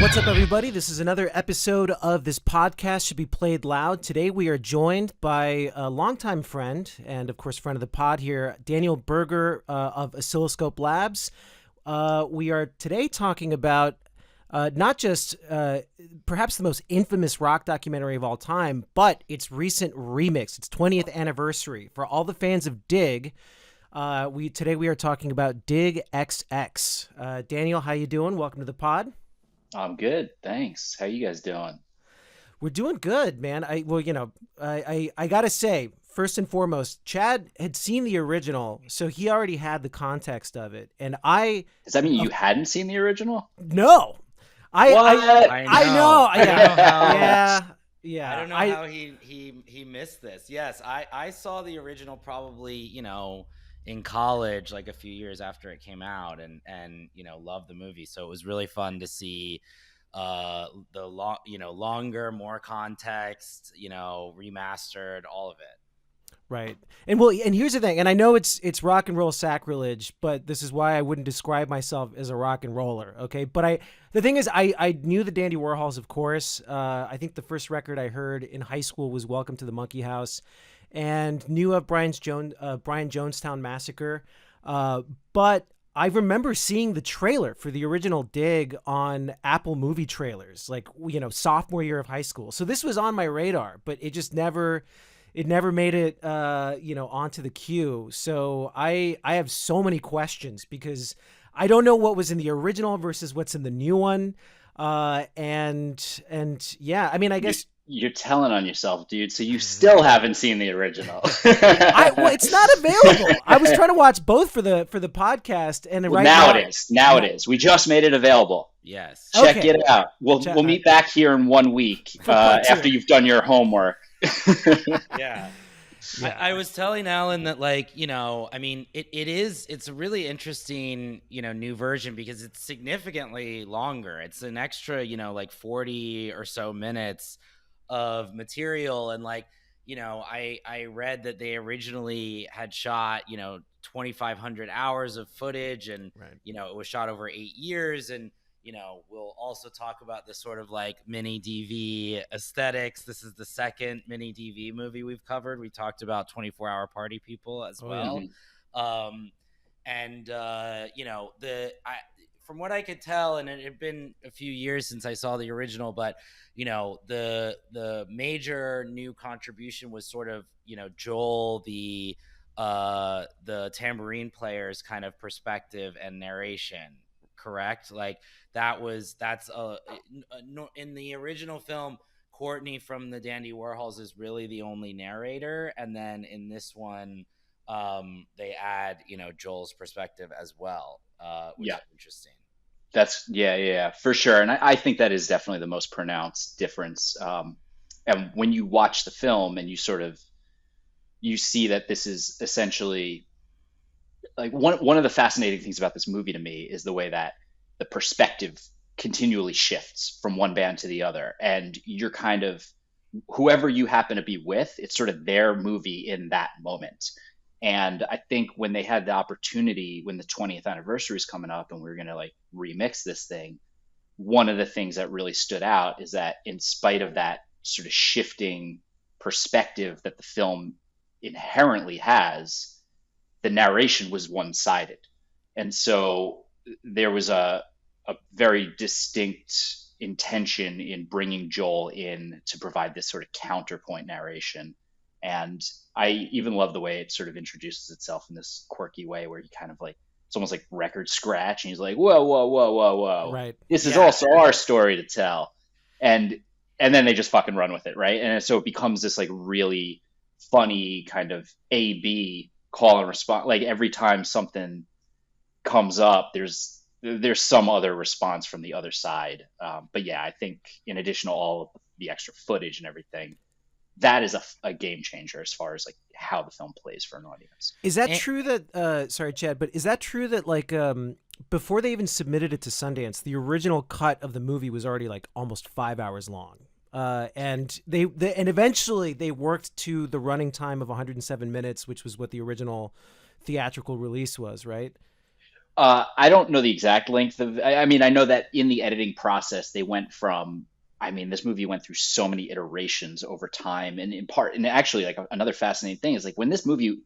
What's up, everybody? This is another episode of This Podcast Should Be Played Loud. Today we are joined by a longtime friend and, of course, friend of the pod here, Daniel Berger of Oscilloscope Labs. We are today talking about not just perhaps the most infamous rock documentary of all time, but its recent remix, its 20th anniversary. For all the fans of Dig, today we are talking about Dig XX. Daniel, how you doing? Welcome to the pod. I'm good, thanks. How you guys doing? We're doing good, man. I gotta say, first and foremost, Chad had seen the original, so he already had the context of it. And Does that mean you hadn't seen the original? No, What? I know. I don't know how he missed this. Yes, I saw the original probably, in college, like a few years after it came out, and loved the movie. So it was really fun to see longer, more context, remastered, all of it. Right. And here's the thing, and I know it's rock and roll sacrilege, but this is why I wouldn't describe myself as a rock and roller, okay? But the thing is, I knew the Dandy Warhols, of course. I think the first record I heard in high school was Welcome to the Monkey House, and knew of Brian Jonestown Massacre. But I remember seeing the trailer for the original Dig on Apple movie trailers, like, sophomore year of high school. So this was on my radar, but it just never made it, onto the queue. So I have so many questions because I don't know what was in the original versus what's in the new one. And yeah, I mean, I guess you're telling on yourself, dude. So you still haven't seen the original. Well, it's not available. I was trying to watch both for the podcast, and now it is. Now it is. We just made it available. Yes. Check it out. We'll meet back here in 1 week after you've done your homework. Yeah. I was telling Alan that, it's a really interesting, new version because it's significantly longer. It's an extra, 40 or so minutes of material. And I read that they originally had shot, 2,500 hours of footage, and, right. It was shot over 8 years. And, we'll also talk about the sort of mini DV aesthetics. This is the second mini DV movie we've covered. We talked about 24-Hour Party People as well. Yeah. From what I could tell, and it had been a few years since I saw the original, but the major new contribution was sort of Joel, the tambourine player's kind of perspective and narration. Correct? That's in the original film, Courtney from the Dandy Warhols is really the only narrator, and then in this one, they add Joel's perspective as well, which is interesting. That's for sure, and I think that is definitely the most pronounced difference. And when you watch the film and you see that this is essentially one of the fascinating things about this movie to me is the way that the perspective continually shifts from one band to the other, and you're kind of whoever you happen to be with, it's sort of their movie in that moment. And I think when they had the opportunity, when the 20th anniversary is coming up and we're going to remix this thing, one of the things that really stood out is that in spite of that sort of shifting perspective that the film inherently has, the narration was one-sided. And so there was a very distinct intention in bringing Joel in to provide this sort of counterpoint narration. And I even love the way it sort of introduces itself in this quirky way where he kind of it's almost like record scratch. And he's like, whoa, whoa, whoa, whoa, whoa. Right. This is also our story to tell. And then they just fucking run with it. Right. And so it becomes this really funny kind of A-B call and response. Every time something comes up, there's some other response from the other side. But yeah, I think in addition to all of the extra footage and everything, that is a game changer as far as how the film plays for an audience. Is that true that sorry, Chad, but is that true that before they even submitted it to Sundance, the original cut of the movie was already almost 5 hours long? And eventually they worked to the running time of 107 minutes, which was what the original theatrical release was, right? I don't know the exact length of. I mean, I know that in the editing process, they went from. I mean, this movie went through so many iterations over time, and in part, and actually, like another fascinating thing is like when this movie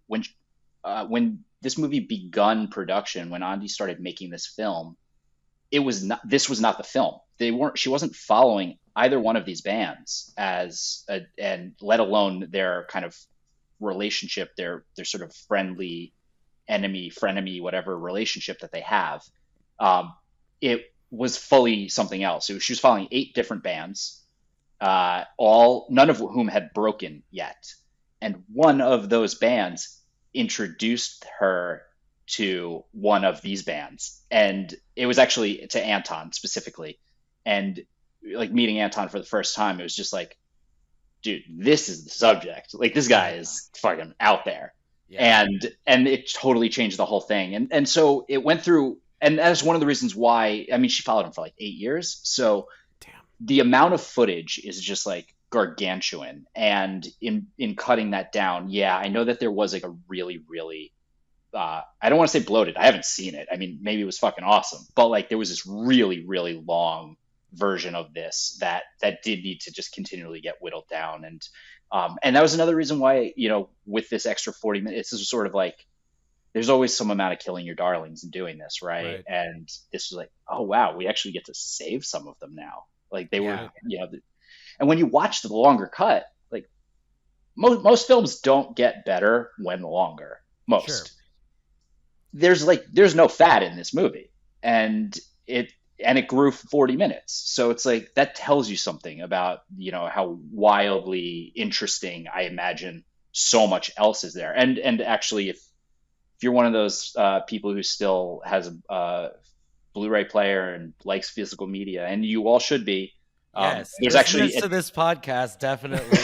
begun production, when Ondi started making this film, it was not. This was not the film. They weren't. She wasn't following either one of these bands and let alone their kind of relationship, their sort of friendly enemy, frenemy, whatever relationship that they have. It was fully something else. She was following 8 different bands, none of whom had broken yet, and one of those bands introduced her to one of these bands, and it was actually to Anton specifically. And like meeting Anton for the first time, it was just like, dude, this is the subject. Like this guy is fucking out there. Yeah. And it totally changed the whole thing. And so it went through, and that's one of the reasons why, I mean, she followed him for like 8 years. So Damn. the amount of footage is just like gargantuan. And in cutting that down, yeah, I know that there was like a really, really, I don't want to say bloated. I haven't seen it. I mean, maybe it was fucking awesome, but like there was this really, really long version of this that did need to just continually get whittled down. And that was another reason why, with this extra 40 minutes, this was sort of like, there's always some amount of killing your darlings in doing this, right? And this was like, oh wow, we actually get to save some of them now. Like they were, and when you watch the longer cut, like most films don't get better when longer. Most. Sure. There's no fat in this movie, and it grew 40 minutes. So it's like, that tells you something about, how wildly interesting, I imagine, so much else is there. And actually, if you're one of those people who still has a Blu-ray player and likes physical media, and you all should be, yes, there's actually to this podcast definitely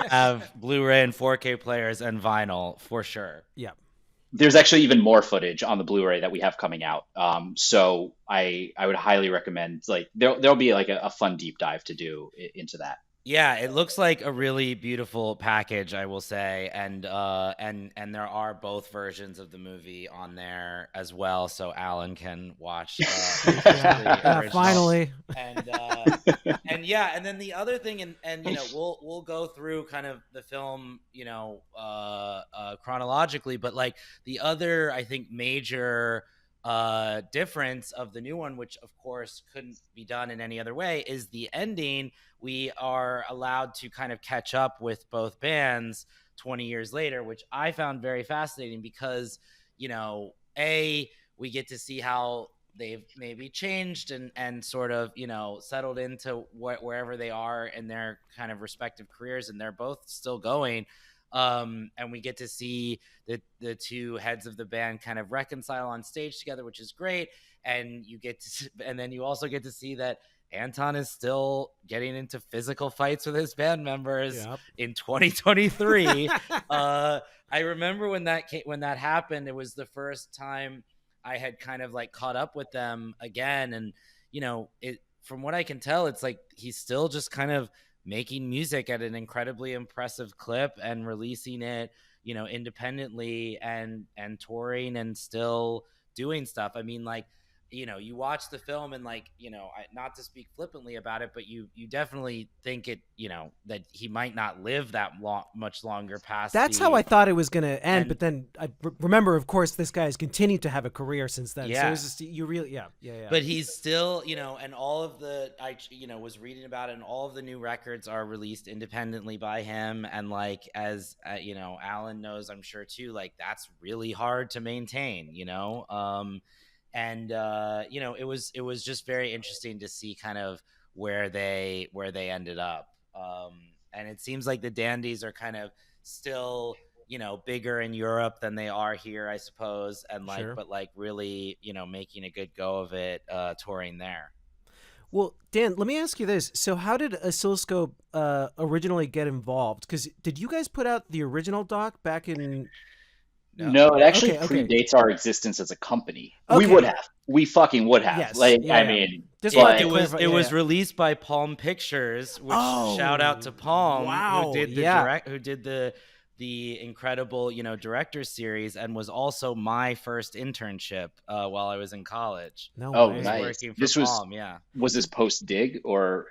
have Blu-ray and 4K players and vinyl for sure. Yeah. There's actually even more footage on the Blu-ray that we have coming out. So I would highly recommend, like, there'll be like a fun deep dive to do into that. Yeah, it looks like a really beautiful package, I will say, and there are both versions of the movie on there as well, so Alan can watch. Finally. And yeah, and then the other thing, and we'll go through kind of the film, chronologically, but like the other, I think, major difference of the new one, which of course couldn't be done in any other way, is the ending. We are allowed to kind of catch up with both bands 20 years later, which I found very fascinating because, we get to see how they've maybe changed and sort of, settled into wherever they are in their kind of respective careers, and they're both still going. And we get to see the two heads of the band kind of reconcile on stage together, which is great. And then you also get to see that Anton is still getting into physical fights with his band members in 2023. I remember when that happened, it was the first time I had kind of like caught up with them again. And, from what I can tell, it's like he's still just kind of making music at an incredibly impressive clip and releasing it, independently and touring and still doing stuff. I mean, like, you watch the film and like, not to speak flippantly about it, but you definitely think it, that he might not live that much longer past. That's how I thought it was going to end. But then I remember, of course, this guy has continued to have a career since then. Yeah. So it was just, you really, yeah. But he's still, and all of the, I was reading about it, and all of the new records are released independently by him. And like, as Alan knows, I'm sure too, like that's really hard to maintain, and it was just very interesting to see kind of where they ended up, and it seems like the Dandies are kind of still bigger in Europe than they are here, I suppose, and like Sure. but like really making a good go of it, touring there. Well, Dan, let me ask you this. So how did Oscilloscope originally get involved? Because did you guys put out the original doc back in... No, it actually Okay. predates our existence as a company. Okay. We would have. We fucking would have. Yes. Like, Yeah, I yeah. mean, Just but- wanted to It was clarify, yeah. released by Palm Pictures, which shout out to Palm, Wow, who did the yeah. who did the the incredible, director series, and was also my first internship while I was in college. No Oh, I was way. nice. working for This Palm, yeah. was this post Dig or?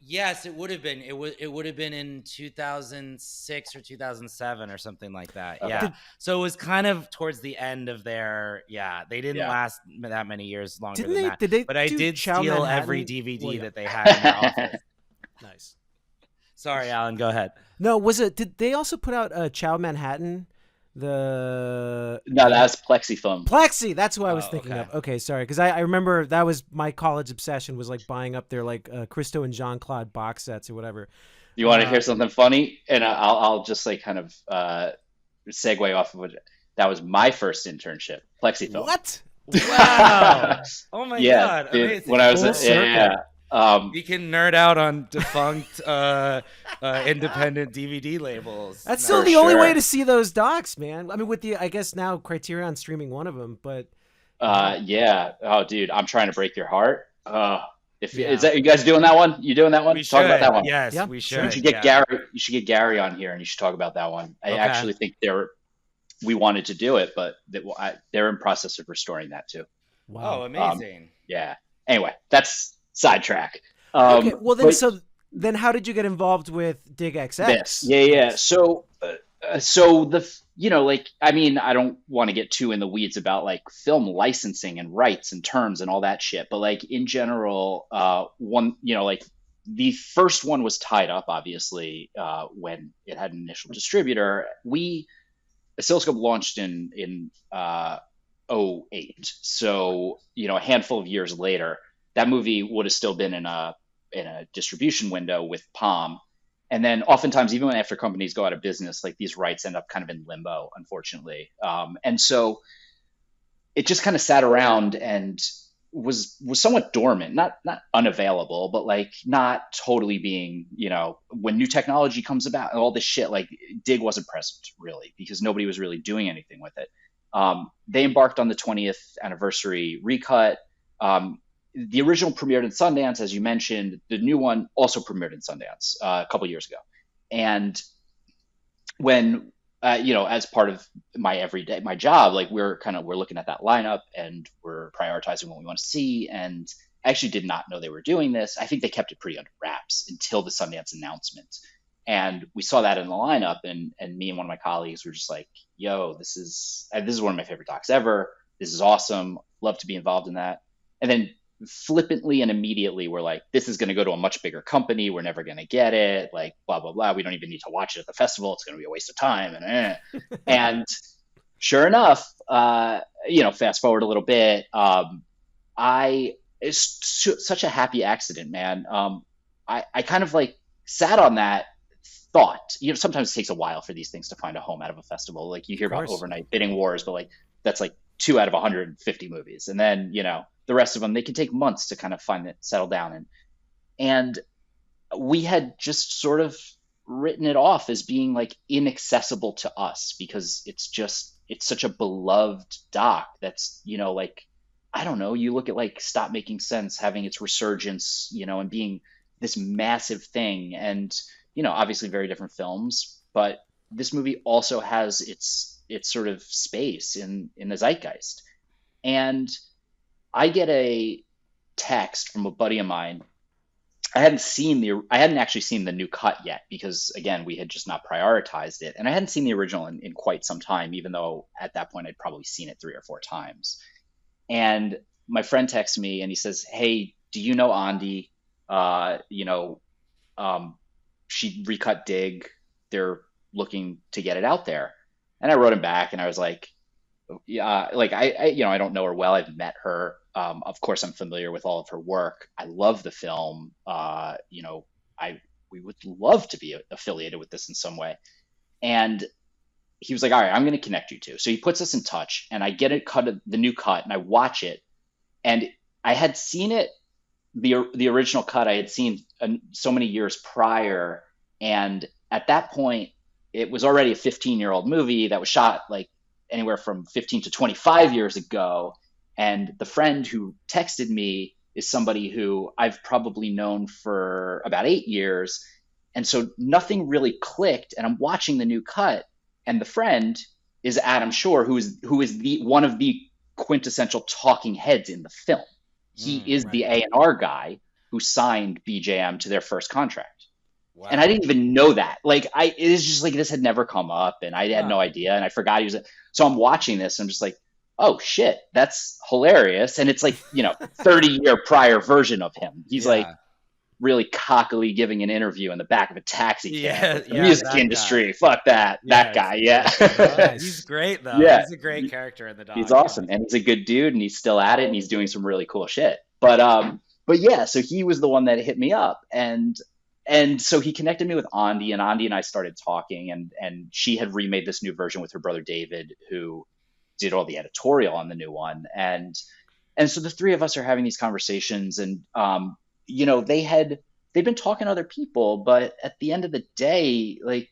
Yes, it would have been. It would have been in 2006 or 2007 or something like that. Okay. Yeah. So it was kind of towards the end of their. Yeah, they didn't Yeah. last that many years longer Didn't than they? that. Did they But I do did Chow steal Manhattan? every DVD Well, yeah. that they had in their office. Nice. Sorry, Alan. Go ahead. No, was it? Did they also put out Chow Manhattan? The No, that's Plexi Film. Plexi. That's who I was Oh, thinking okay. of. Okay, sorry, because I remember that was my college obsession, was like buying up their like Christo and Jean Claude box sets or whatever. You want to hear something funny? And I'll just like kind of segue off of it. That was my first internship, Plexi Film. What? Wow. Oh my Yeah, God. dude, Amazing. when I was Full circle. We can nerd out on defunct independent DVD labels. That's still For the only way sure. to see those docs, man. I mean, with the I guess now Criterion streaming one of them, but Yeah. Oh, dude, I'm trying to break your heart. If Yeah. is that you guys doing that one? You doing that one? We Talk should. about that one. Yes, Yeah, we sure. should. You should get yeah. Gary. You should get Gary on here, and you should talk about that one. I Okay. actually think we wanted to do it, but they're in process of restoring that too. wow. Oh, amazing. Yeah. Anyway, that's sidetrack. Okay, well then, but then how did you get involved with Dig XX? this, yeah. So like, I mean, I don't want to get too in the weeds about like film licensing and rights and terms and all that shit, but like in general, one, like the first one was tied up, obviously, when it had an initial distributor. Oscilloscope launched in 2008. So, a handful of years later, that movie would have still been in a distribution window with Palm. And then oftentimes, even after companies go out of business, like these rights end up kind of in limbo, unfortunately. And so it just kind of sat around and was somewhat dormant, not unavailable, but like not totally being, when new technology comes about and all this shit, like Dig wasn't present really because nobody was really doing anything with it. They embarked on the 20th anniversary recut. The original premiered in Sundance, as you mentioned. The new one also premiered in Sundance a couple years ago. And when, as part of my job, like we're looking at that lineup and we're prioritizing what we want to see. And I actually did not know they were doing this. I think they kept it pretty under wraps until the Sundance announcement. And we saw that in the lineup, and me and one of my colleagues were just like, yo, this is one of my favorite docs ever. This is awesome. Love to be involved in that. And then flippantly and immediately we're like, this is going to go to a much bigger company. We're never going to get it. Like, blah, blah, blah. We don't even need to watch it at the festival. It's going to be a waste of time. And sure enough, fast forward a little bit. It's such a happy accident, man. I kind of like sat on that thought. Sometimes it takes a while for these things to find a home out of a festival. Like you hear about overnight bidding wars, but like that's like 2 out of 150 movies. And then, the rest of them, they can take months to kind of find it, settle down in. And we had just sort of written it off as being like inaccessible to us because it's such a beloved doc that's, like, I don't know, you look at like Stop Making Sense having its resurgence, and being this massive thing. And, obviously very different films, but this movie also has its sort of space in the zeitgeist. And I get a text from a buddy of mine. I hadn't actually seen the new cut yet because, again, we had just not prioritized it. And I hadn't seen the original in quite some time, even though at that point I'd probably seen it 3 or 4 times. And my friend texts me and he says, hey, do you know Ondi? She recut Dig. They're looking to get it out there. And I wrote him back and I was like, yeah, like I don't know her well. I've met her. Of course, I'm familiar with all of her work. I love the film. We would love to be affiliated with this in some way. And he was like, all right, I'm going to connect you two. So he puts us in touch, and I get the new cut, and I watch it. And I had seen it, the original cut I had seen so many years prior. And at that point, it was already a 15-year-old movie that was shot like anywhere from 15 to 25 years ago. And the friend who texted me is somebody who I've probably known for about 8 years. And so nothing really clicked. And I'm watching the new cut, and the friend is Adam Shore, who is the one of the quintessential talking heads in the film. He is Right. the A&R guy who signed BJM to their first contract. Wow. And I didn't even know that. Like, it is just like, this had never come up, and I had no idea, and I forgot he was. So I'm watching this, and I'm just like, oh shit, that's hilarious. And it's like, 30-year prior version of him. He's like really cockily giving an interview in the back of a taxi cab. The music industry. Guy. Fuck that. That guy. Yeah. He's great though. Yeah. He's a great character in the doc. He's awesome. And he's a good dude, and he's still at it, and he's doing some really cool shit. But yeah, so he was the one that hit me up, and so he connected me with Ondi, and Ondi and I started talking, and she had remade this new version with her brother David, who did all the editorial on the new one. And so the three of us are having these conversations, and they'd been talking to other people, but at the end of the day, like,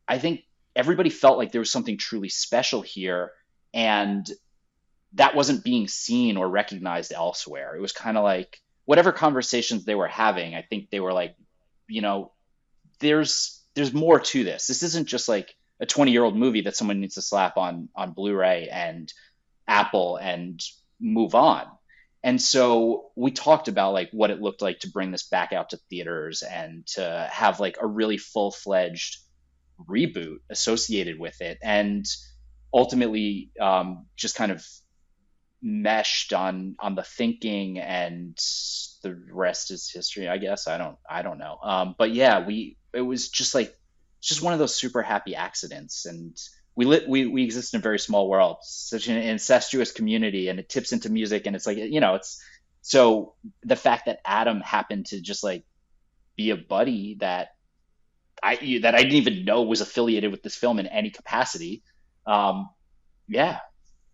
I think everybody felt like there was something truly special here, and that wasn't being seen or recognized elsewhere. It was kind of like whatever conversations they were having, I think they were like, there's more to this. This isn't just like a 20-year-old movie that someone needs to slap on Blu-ray and Apple and move on. And so we talked about like what it looked like to bring this back out to theaters and to have like a really full-fledged reboot associated with it, and ultimately just kind of meshed on the thinking, and the rest is history, I guess. I don't know. But yeah, it was just like, it's just one of those super happy accidents, and we exist in a very small world, such an incestuous community, and it tips into music, and it's like, it's so the fact that Adam happened to just like be a buddy that I didn't even know was affiliated with this film in any capacity. Yeah,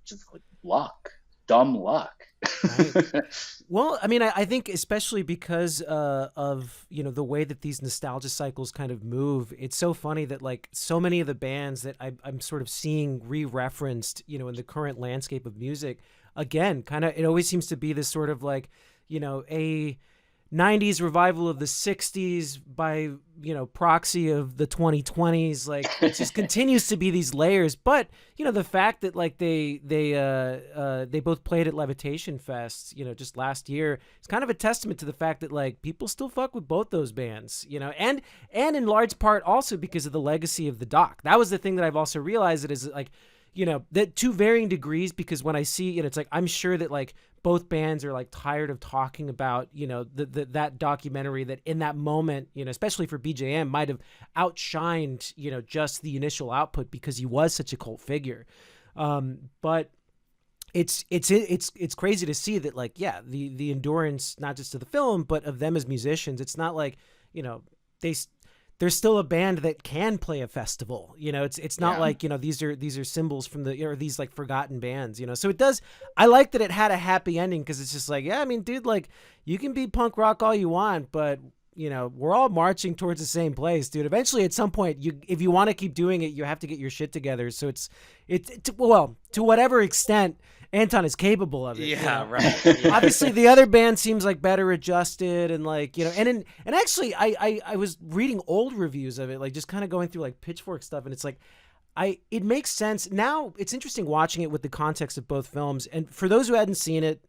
just like luck, dumb luck. Right. Well, I mean, I think especially because of the way that these nostalgia cycles kind of move, it's so funny that like so many of the bands that I'm sort of seeing re-referenced, in the current landscape of music, again, kind of, it always seems to be this sort of like, a 90s revival of the 60s by proxy of the 2020s. Like, it just continues to be these layers. But the fact that like they both played at Levitation Fest just last year, it's kind of a testament to the fact that like people still fuck with both those bands, and in large part also because of the legacy of the doc. That was the thing that I've also realized, that is like, that to varying degrees, because when I see it's like, I'm sure that like both bands are like tired of talking about, that documentary that in that moment, especially for BJM, might have outshined, just the initial output because he was such a cult figure. But it's crazy to see that like, yeah, the endurance, not just of the film, but of them as musicians. It's not like, there's still a band that can play a festival. It's not like, these are symbols from or these like forgotten bands, so it does. I like that it had a happy ending, because it's just like, yeah, I mean, dude, like you can be punk rock all you want, but we're all marching towards the same place, dude. Eventually at some point, if you want to keep doing it, you have to get your shit together. So well, to whatever extent Anton is capable of it. Yeah, right. Yeah. Obviously, the other band seems like better adjusted, and like and actually, I was reading old reviews of it, like just kind of going through like Pitchfork stuff, and it's like, it makes sense now. It's interesting watching it with the context of both films, and for those who hadn't seen it,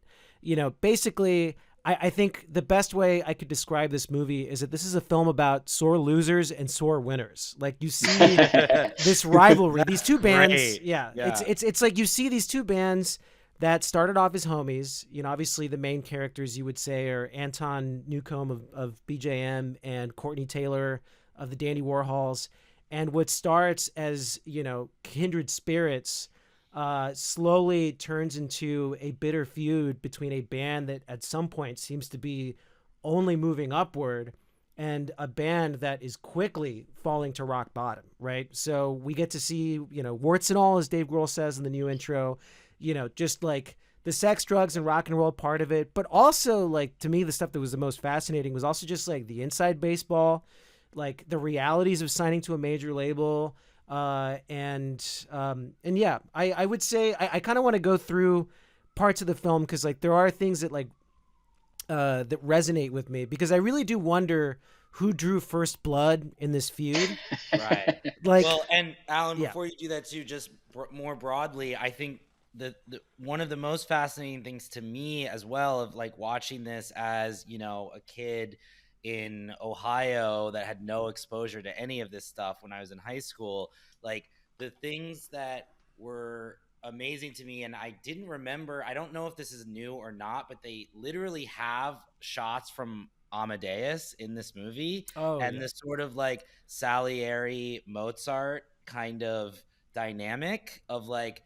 basically, I think the best way I could describe this movie is that this is a film about sore losers and sore winners. Like, you see this rivalry, these two bands. Right. Yeah. Yeah. It's like you see these two bands that started off as homies. Obviously the main characters you would say are Anton Newcomb of BJM and Courtney Taylor of the Dandy Warhols. And what starts as, kindred spirits slowly turns into a bitter feud between a band that at some point seems to be only moving upward and a band that is quickly falling to rock bottom, right? So we get to see, warts and all, as Dave Grohl says in the new intro, just like the sex, drugs, and rock and roll part of it. But also, like, to me, the stuff that was the most fascinating was also just like the inside baseball, like the realities of signing to a major label. And yeah, I would say I kind of want to go through parts of the film, because like there are things that like that resonate with me, because I really do wonder who drew first blood in this feud. Right. Like, Well, and Alan, yeah. before you do that too, just more broadly, I think the one of the most fascinating things to me as well, of like watching this as, you know, a kid in Ohio that had no exposure to any of this stuff when I was in high school, like the things that were amazing to me, and I didn't remember, I don't know if this is new or not, but they literally have shots from Amadeus in this movie, Oh, and yeah. this sort of like Salieri Mozart kind of dynamic of like,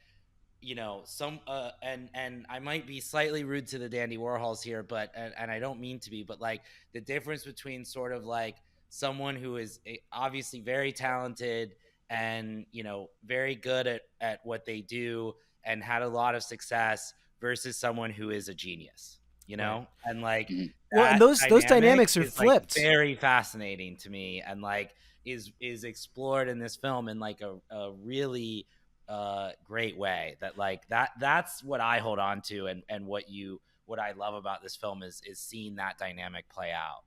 you know, some and I might be slightly rude to the Dandy Warhols here, but and I don't mean to be, but like the difference between sort of like someone who is obviously very talented and, you know, very good at what they do and had a lot of success versus someone who is a genius, you know. Right. And like Mhm. Well, and that those dynamics are is like flipped. very fascinating to me, and like is explored in this film in like a really great way. That like that's what I hold on to, and what I love about this film is seeing that dynamic play out.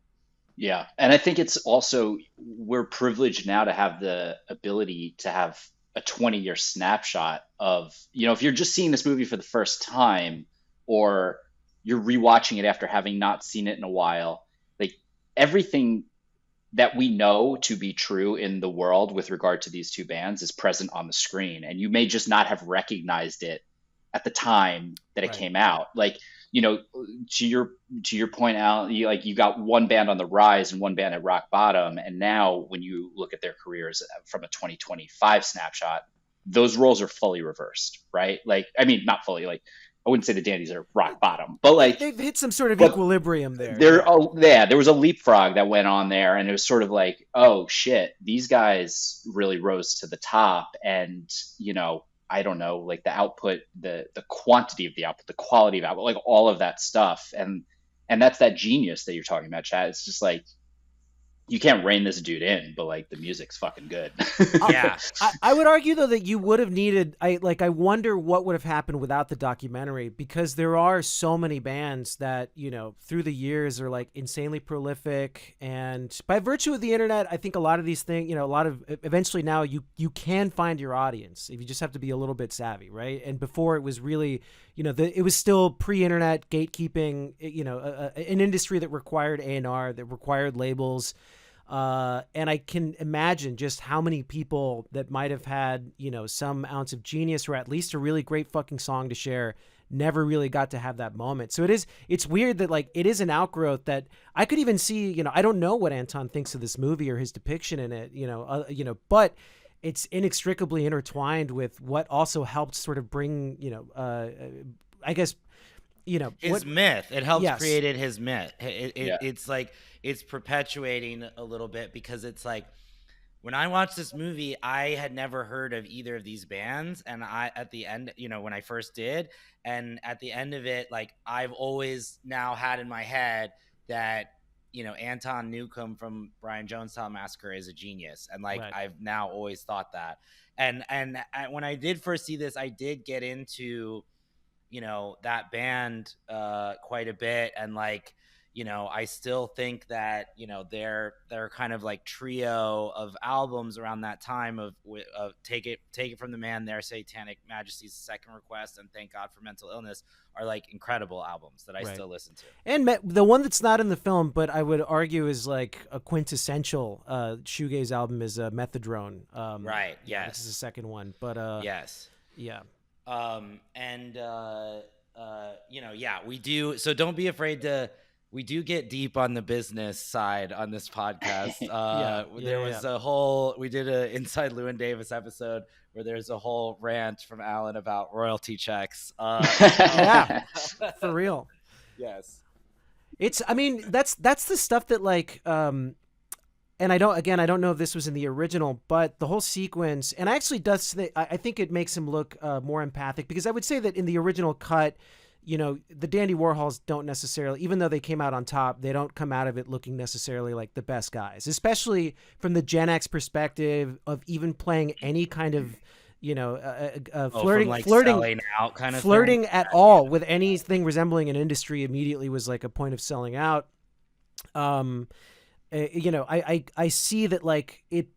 Yeah. And I think it's also, we're privileged now to have the ability to have a 20-year snapshot of, you know, if you're just seeing this movie for the first time, or you're rewatching it after having not seen it in a while, like everything that we know to be true in the world with regard to these two bands is present on the screen. And you may just not have recognized it at the time that it Right. came out. Like, you know, to your point, Al, you got one band on the rise and one band at rock bottom, and now when you look at their careers from a 2025 snapshot, those roles are fully reversed, right? Like, I mean, not fully. Like, I wouldn't say the Dandies are rock bottom, but like They've hit some sort of but equilibrium there. there was a leapfrog that went on there, and it was sort of like, oh shit, these guys really rose to the top, and you know, I don't know, like the output, the quantity of the output, the quality of output, like all of that stuff, and that's that genius that you're talking about, Chad. It's just like, you can't rein this dude in, but like the music's fucking good. Yeah. I would argue though that you would have needed, I wonder what would have happened without the documentary, because there are so many bands that, you know, through the years are like insanely prolific, and by virtue of the internet, I think a lot of these things, you know, eventually now you can find your audience if you just have to be a little bit savvy, right? And before it was really, you know, it was still pre-internet gatekeeping, you know, an industry that required A&R, that required labels. And I can imagine just how many people that might have had, you know, some ounce of genius or at least a really great fucking song to share never really got to have that moment. So it's weird that like it is an outgrowth that I could even see, you know, I don't know what Anton thinks of this movie or his depiction in it, you know, but it's inextricably intertwined with what also helped sort of bring, you know, I guess, you know, his myth. It helps Yes. created his myth. Yeah. It's like it's perpetuating a little bit, because it's like when I watched this movie, I had never heard of either of these bands, and I at the end, you know, when I first did, and at the end of it, like I've always now had in my head that, you know, Anton Newcomb from Brian Jonestown Massacre is a genius, and like Right. I've now always thought that. And when I did first see this, I did get into, you know, that band quite a bit, and like, you know, I still think that, you know, their kind of like trio of albums around that time of Take It From the Man, Their Satanic Majesty's Second Request, and Thank God for Mental Illness are like incredible albums that I Right. still listen to. And the one that's not in the film, but I would argue is like a quintessential shoegaze album, is Methadrone. Right. Yes. This is the second one, but Yes. yeah. You know, yeah, we do. So don't be afraid to. We do get deep on the business side on this podcast. There was a whole. We did a Inside Llewyn Davis episode where there's a whole rant from Alan about royalty checks. Yeah, for real. Yes. It's. I mean, that's the stuff that like. And I don't know if this was in the original, but the whole sequence, and actually I think it makes him look more empathic, because I would say that in the original cut, you know, the Dandy Warhols don't necessarily, even though they came out on top, they don't come out of it looking necessarily like the best guys, especially from the Gen X perspective of even playing any kind of flirting, from like flirting, selling out kind of flirting thing. at all with anything resembling an industry immediately was like a point of selling out. I see that like it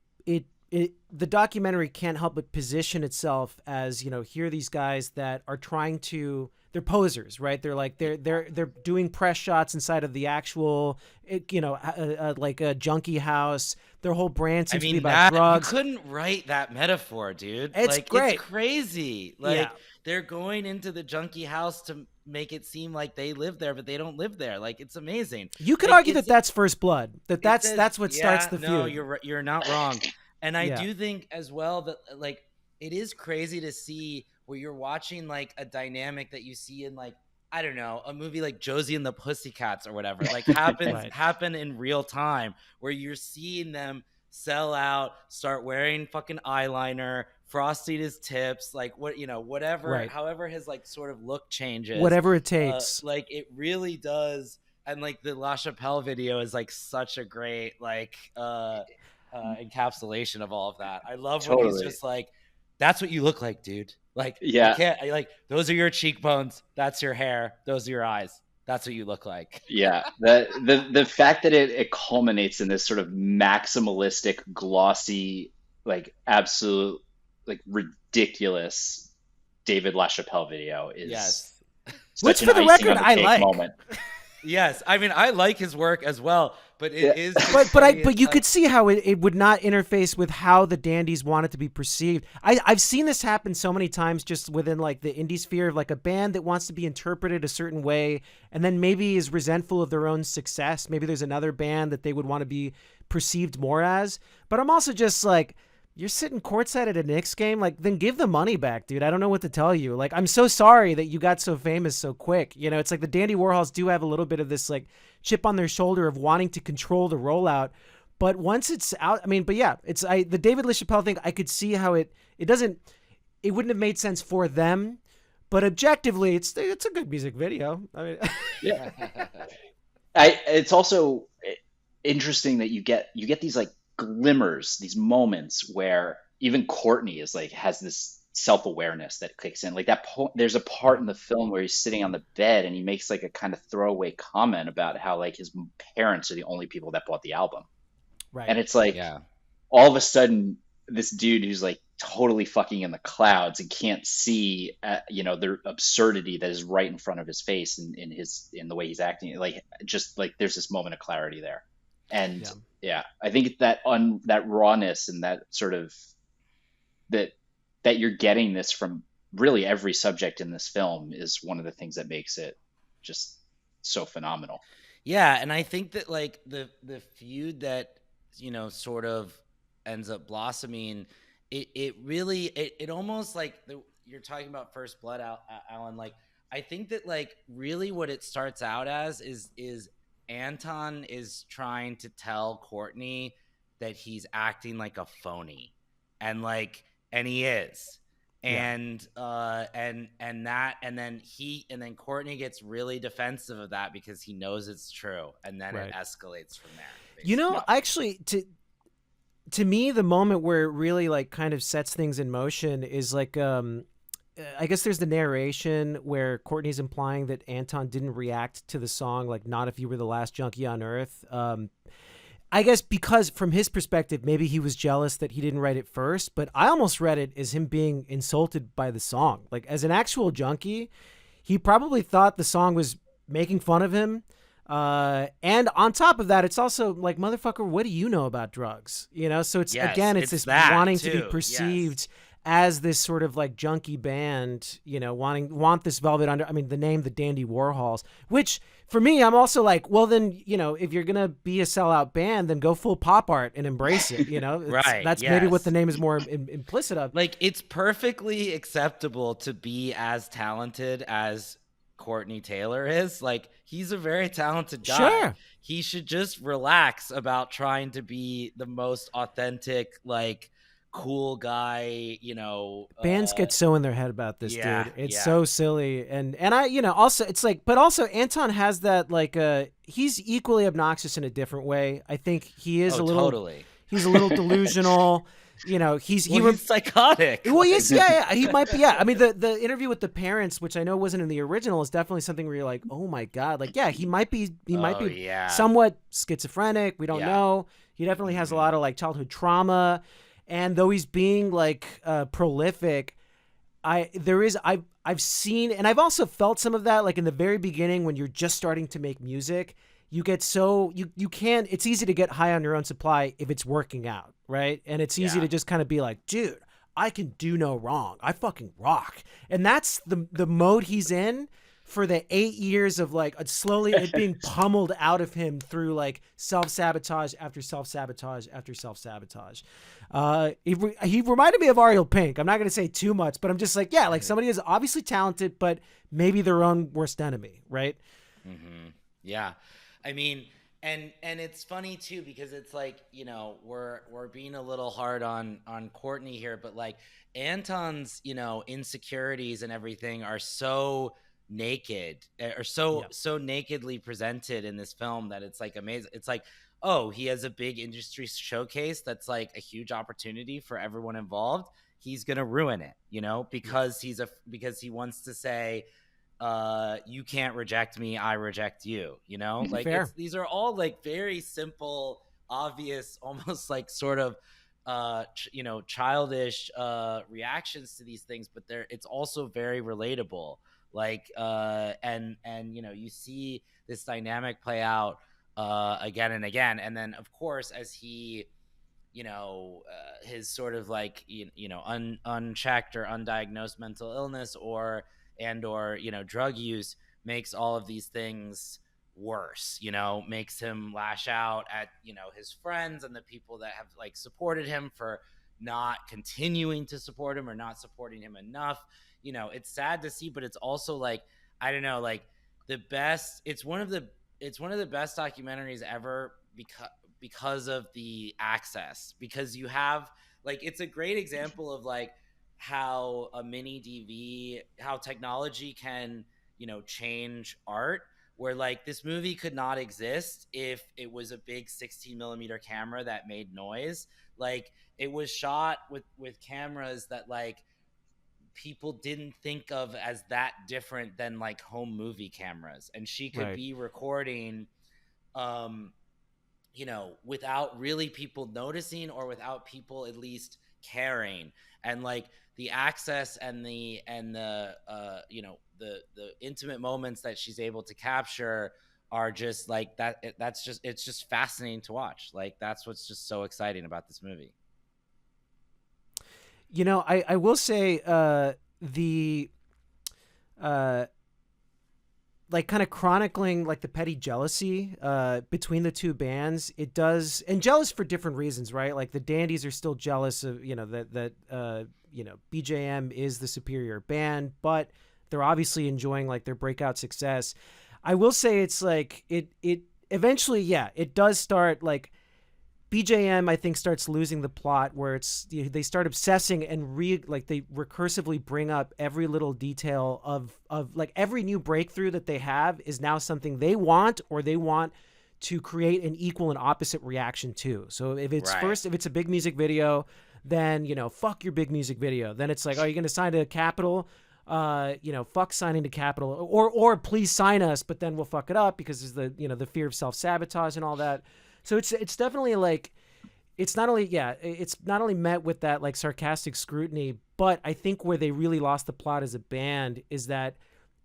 the documentary can't help but position itself as, here are these guys that are trying to, they're posers, right? They're like they're doing press shots inside of the actual, like a junkie house. Their whole brand seems to be about drugs. You couldn't write that metaphor, dude. It's like great. It's crazy. Like they're going into the junkie house to make it seem like they live there, but they don't live there. Like it's amazing. You could like, argue that that's First Blood. That's what starts the feud. No, you're not wrong. And I do think as well that like it is crazy to see where you're watching like a dynamic that you see in like, I don't know, a movie like Josie and the Pussycats or whatever, like happen in real time, where you're seeing them sell out, start wearing fucking eyeliner, frosting his tips, like whatever, however his like sort of look changes, whatever it takes. Like it really does. And like the La Chapelle video is like such a great like encapsulation of all of that. I love when he's just like, that's what you look like, dude. Like, those are your cheekbones. That's your hair. Those are your eyes. That's what you look like. Yeah. The fact that it culminates in this sort of maximalistic, glossy, like absolute, like ridiculous David LaChapelle video is which for the record, I like. Moment. Yes, I mean I like his work as well, but it is. But you could see how it would not interface with how the Dandies want it to be perceived. I've seen this happen so many times just within like the indie sphere of like a band that wants to be interpreted a certain way, and then maybe is resentful of their own success. Maybe there's another band that they would want to be perceived more as. But I'm also just like, you're sitting courtside at a Knicks game, like, then give the money back, dude. I don't know what to tell you. Like, I'm so sorry that you got so famous so quick. It's like the Dandy Warhols do have a little bit of this, like, chip on their shoulder of wanting to control the rollout. But once it's out, the David LaChapelle thing, I could see how it wouldn't have made sense for them. But objectively, it's a good music video. I mean, yeah. It's also interesting that you get these, like, glimmers, these moments where even Courtney is like has this self-awareness that kicks in. Like that there's a part in the film where he's sitting on the bed and he makes like a kind of throwaway comment about how like his parents are the only people that bought the album. Right. And it's like all of a sudden this dude who's like totally fucking in the clouds and can't see the absurdity that is right in front of his face and in the way he's acting, like just like there's this moment of clarity there. And I think that that rawness and that sort of that you're getting this from really every subject in this film is one of the things that makes it just so phenomenal. Yeah, and I think that like the feud that sort of ends up blossoming, it really almost like you're talking about First Blood, Alan. Like I think that like really what it starts out as is Anton is trying to tell Courtney that he's acting like a phony, and he is, and then Courtney gets really defensive of that because he knows it's true, and then it escalates from there. Basically. Actually, to me, the moment where it really like kind of sets things in motion is like I guess there's the narration where Courtney's implying that Anton didn't react to the song, like "Not If You Were the Last Junkie on Earth." I guess because from his perspective, maybe he was jealous that he didn't write it first, but I almost read it as him being insulted by the song. Like as an actual junkie, he probably thought the song was making fun of him. And on top of that, it's also like, motherfucker, what do you know about drugs? So it's it's this wanting to be perceived as this sort of like junkie band, want this velvet under, the name, the Dandy Warhols, which for me, I'm also like, well then, if you're going to be a sellout band, then go full pop art and embrace it, That's maybe what the name is more implicit of. Like it's perfectly acceptable to be as talented as Courtney Taylor is. Like he's a very talented guy. Sure. He should just relax about trying to be the most authentic, like cool guy, bands get so in their head about this, dude. It's so silly. And I, also it's like, but also Anton has that like he's equally obnoxious in a different way. I think he is he's a little delusional. he's psychotic. Well, yes, yeah, he might be. Yeah, I mean, the interview with the parents, which I know wasn't in the original, is definitely something where you're like, oh my god, like, yeah, he might be somewhat schizophrenic. We don't know. He definitely has a lot of like childhood trauma, and though he's being like prolific, I've seen, and I've also felt some of that, like in the very beginning when you're just starting to make music. You get you can't, it's easy to get high on your own supply if it's working out, right? And it's easy to just kind of be like, dude, I can do no wrong. I fucking rock. And that's the mode he's in for the 8 years of like slowly it being pummeled out of him through like self-sabotage after self-sabotage after self-sabotage. He reminded me of Ariel Pink. I'm not going to say too much, but I'm just like, yeah, like somebody is obviously talented, but maybe their own worst enemy, right? Mm-hmm. Yeah. I mean, and it's funny too, because it's like, we're being a little hard on Courtney here, but like Anton's, insecurities and everything are so naked, or so nakedly presented in this film that it's like amazing. It's like, oh, he has a big industry showcase that's like a huge opportunity for everyone involved. He's gonna ruin it, because because he wants to say, you can't reject me, I reject you, like these are all like very simple, obvious, almost like sort of childish reactions to these things, but it's also very relatable, like and you see this dynamic play out again and again. And then of course, as he his sort of like unchecked or undiagnosed mental illness or drug use makes all of these things worse, makes him lash out at his friends and the people that have like supported him for not continuing to support him or not supporting him enough. It's sad to see, but it's also like, I don't know, like it's one of the best documentaries ever because of the access, because you have like, it's a great example of like how a mini DV, how technology can, change art, where like this movie could not exist if it was a big 16mm camera that made noise. Like it was shot with cameras that like people didn't think of as that different than like home movie cameras, and she could be recording without really people noticing, or without people at least caring. And like the access and the intimate moments that she's able to capture are just like that. It's just fascinating to watch. Like that's what's just so exciting about this movie. I will say like kind of chronicling like the petty jealousy between the two bands. It does, and jealous for different reasons, right? Like the Dandies are still jealous of, that BJM is the superior band, but they're obviously enjoying like their breakout success. I will say it's like it eventually, it does start like BJM, I think, starts losing the plot where it's they start obsessing and they recursively bring up every little detail of like every new breakthrough that they have is now something they want, or they want to create an equal and opposite reaction to. So if it's if it's a big music video, then fuck your big music video. Then it's like, oh, you're gonna sign to Capitol? Fuck signing to Capitol, or please sign us, but then we'll fuck it up because there's the fear of self-sabotage and all that. So it's definitely like, it's not only met with that like sarcastic scrutiny, but I think where they really lost the plot as a band is that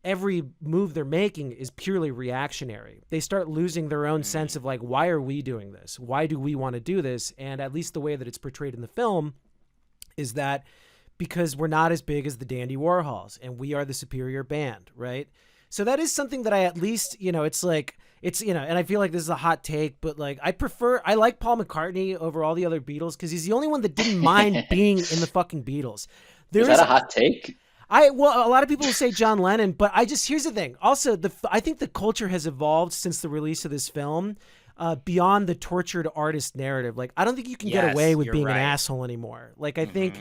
every move they're making is purely reactionary. They start losing their own sense of like, why are we doing this? Why do we want to do this? And at least the way that it's portrayed in the film is that because we're not as big as the Dandy Warhols and we are the superior band, right? So that is something that I at least, it's like, and I feel like this is a hot take, but like I like Paul McCartney over all the other Beatles because he's the only one that didn't mind being in the fucking Beatles. Is that a hot take? A lot of people will say John Lennon, but here's the thing. Also, I think the culture has evolved since the release of this film beyond the tortured artist narrative. Like, I don't think you can get away with being an asshole anymore. Like, I think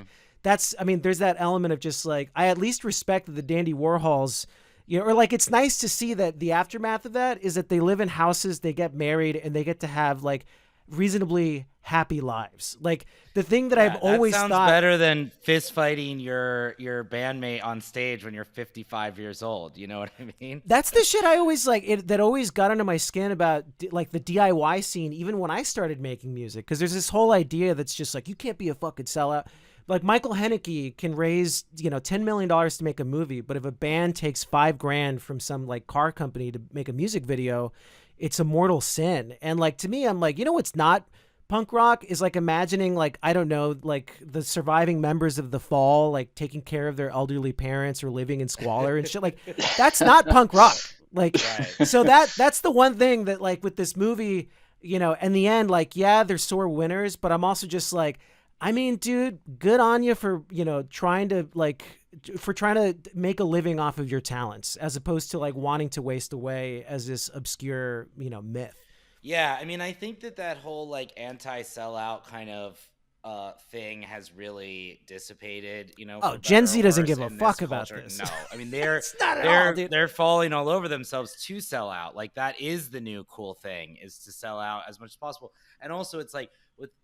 there's that element of just like, I at least respect that the Dandy Warhols, or like, it's nice to see that the aftermath of that is that they live in houses, they get married, and they get to have like reasonably happy lives. Like the thing that I've Yeah, that always sounds thought. better than fist fighting your bandmate on stage when you're 55 years old. You know what I mean? That's the shit I always like. That always got under my skin about like the DIY scene, even when I started making music. Because there's this whole idea that's just like you can't be a fucking sellout. Like Michael Haneke can raise $10 million to make a movie, but if a band takes $5,000 from some like car company to make a music video, it's a mortal sin. And like to me, I'm like, what's not punk rock is like imagining like I don't know like the surviving members of the Fall like taking care of their elderly parents or living in squalor and shit. Like that's not punk rock. Like Right. so that's the one thing that like with this movie, in the end, like yeah, they're sore winners, but I'm also just like, I mean, dude, good on you for trying to make a living off of your talents as opposed to like wanting to waste away as this obscure myth. Yeah, I mean, I think that whole like anti-sellout kind of thing has really dissipated, Oh, for Gen better Z or doesn't worse give a in fuck this about culture. this. No, I mean they're It's not at all, they're dude. they're falling all over themselves to sell out. Like that is the new cool thing, is to sell out as much as possible. And also, it's like